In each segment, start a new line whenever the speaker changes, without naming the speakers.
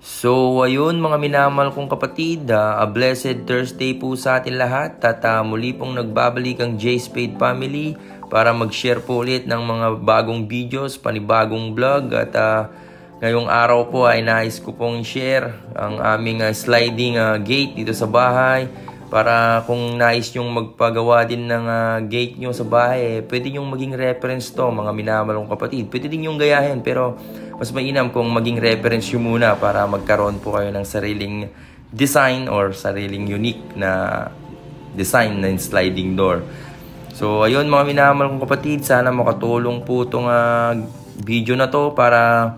So, ayun mga minamahal kong kapatid, a blessed Thursday po sa atin lahat at muli pong nagbabalik ang J Spade Family para mag-share po ulit ng mga bagong videos, panibagong vlog at ngayong araw po ay nais ko pong share ang aming sliding gate dito sa bahay para kung nais nyong magpagawa din ng gate nyo sa bahay, pwede nyong maging reference to mga minamahal kong kapatid. Pwede din nyong gayahin pero mas mainam kung maging reference nyo muna para magkaroon po kayo ng sariling design or sariling unique na design ng sliding door. So ayun mga minamahal kong kapatid, sana makatulong po itong video na to para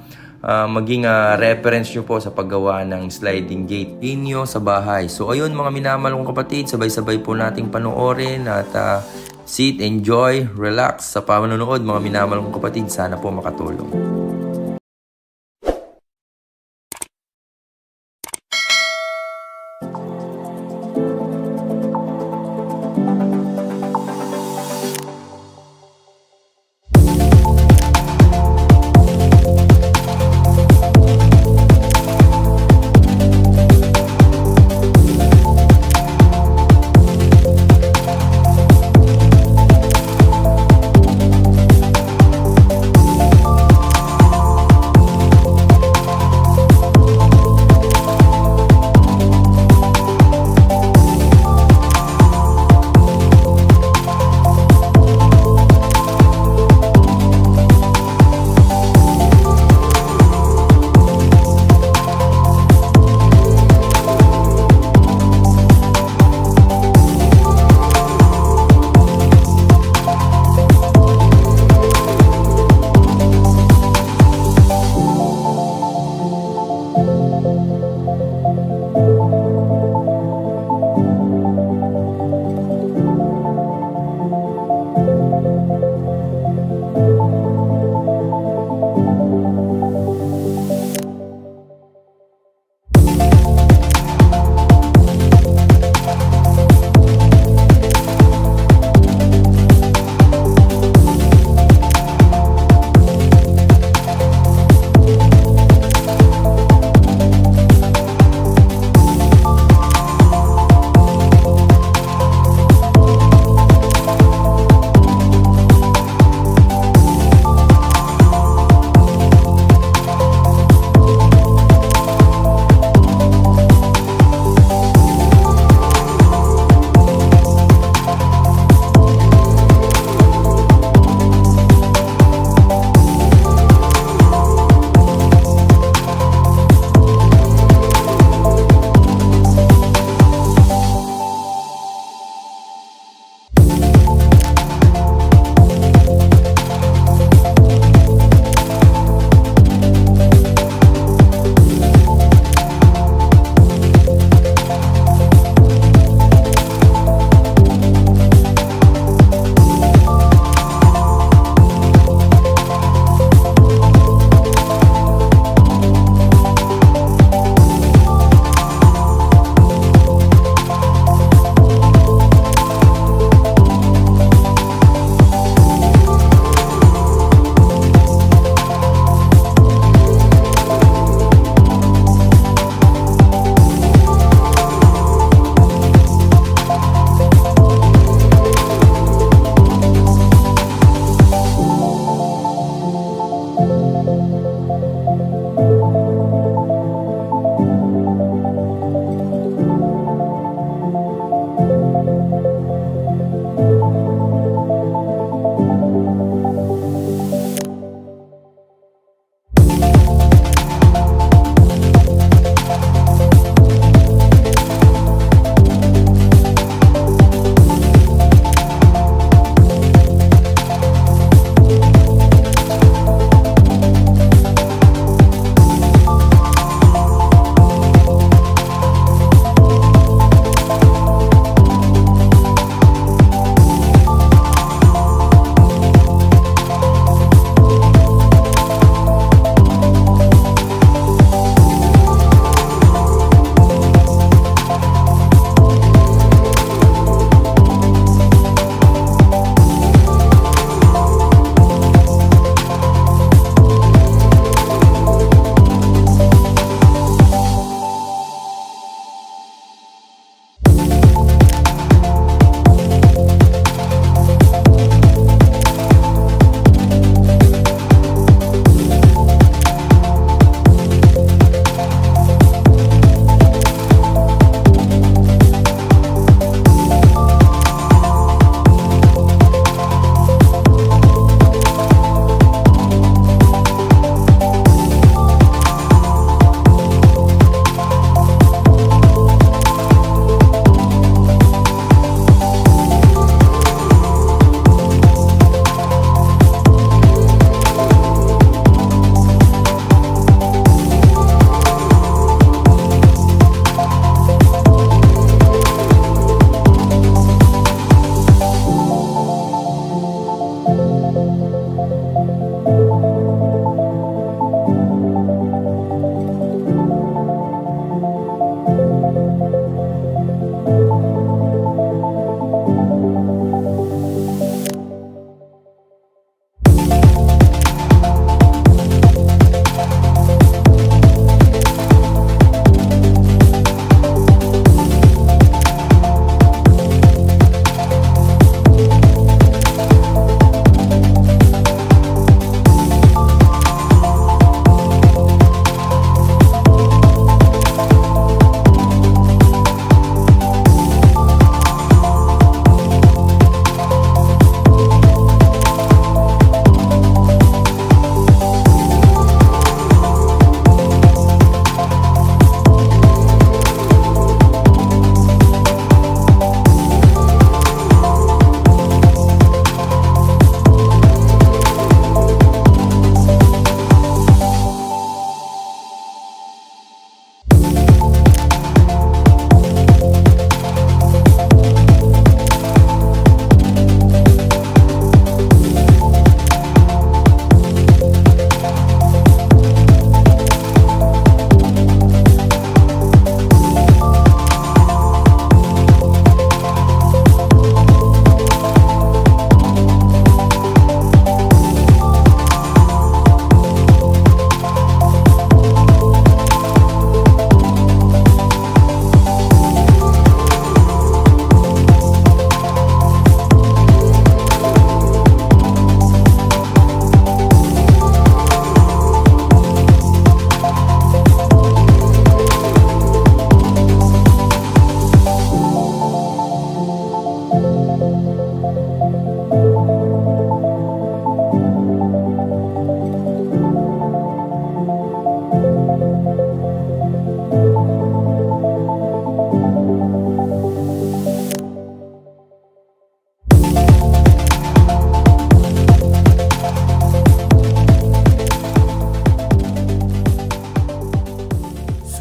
maging reference nyo po sa paggawa ng sliding gate inyo sa bahay. So ayun mga minamahal kong kapatid, sabay-sabay po nating panoorin at sit, enjoy, relax sa panonood mga minamahal kong kapatid. Sana po makatulong.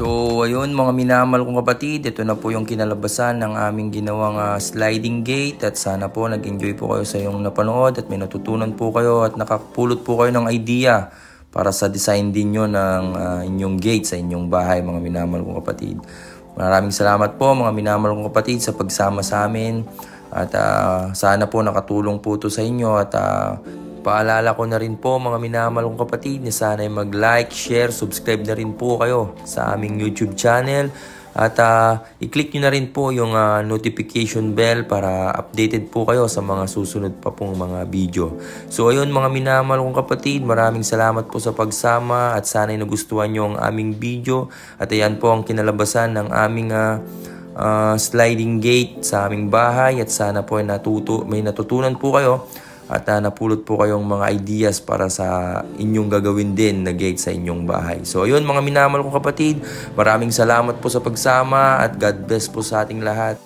So ayun mga minamahal kong kapatid, ito na po yung kinalabasan ng aming ginawang sliding gate at sana po nag-enjoy po kayo sa yung napanood at may natutunan po kayo at nakapulot po kayo ng idea para sa design din nyo ng inyong gate sa inyong bahay mga minamahal kong kapatid. Maraming salamat po mga minamahal kong kapatid sa pagsama sa amin at sana po nakatulong po ito sa inyo at paalala ko na rin po mga minamahal kong kapatid na sana ay mag-like, share, subscribe na rin po kayo sa aming YouTube channel at i-click nyo na rin po yung notification bell para updated po kayo sa mga susunod pa pong mga video. So ayun mga minamahal kong kapatid, maraming salamat po sa pagsama at sana ay nagustuhan nyo ang aming video at ayan po ang kinalabasan ng aming sliding gate sa aming bahay at sana po ay may natutunan po kayo at napulot po kayong mga ideas para sa inyong gagawin din na gate sa inyong bahay. So ayun mga minamahal kong kapatid, maraming salamat po sa pagsama at God bless po sa ating lahat.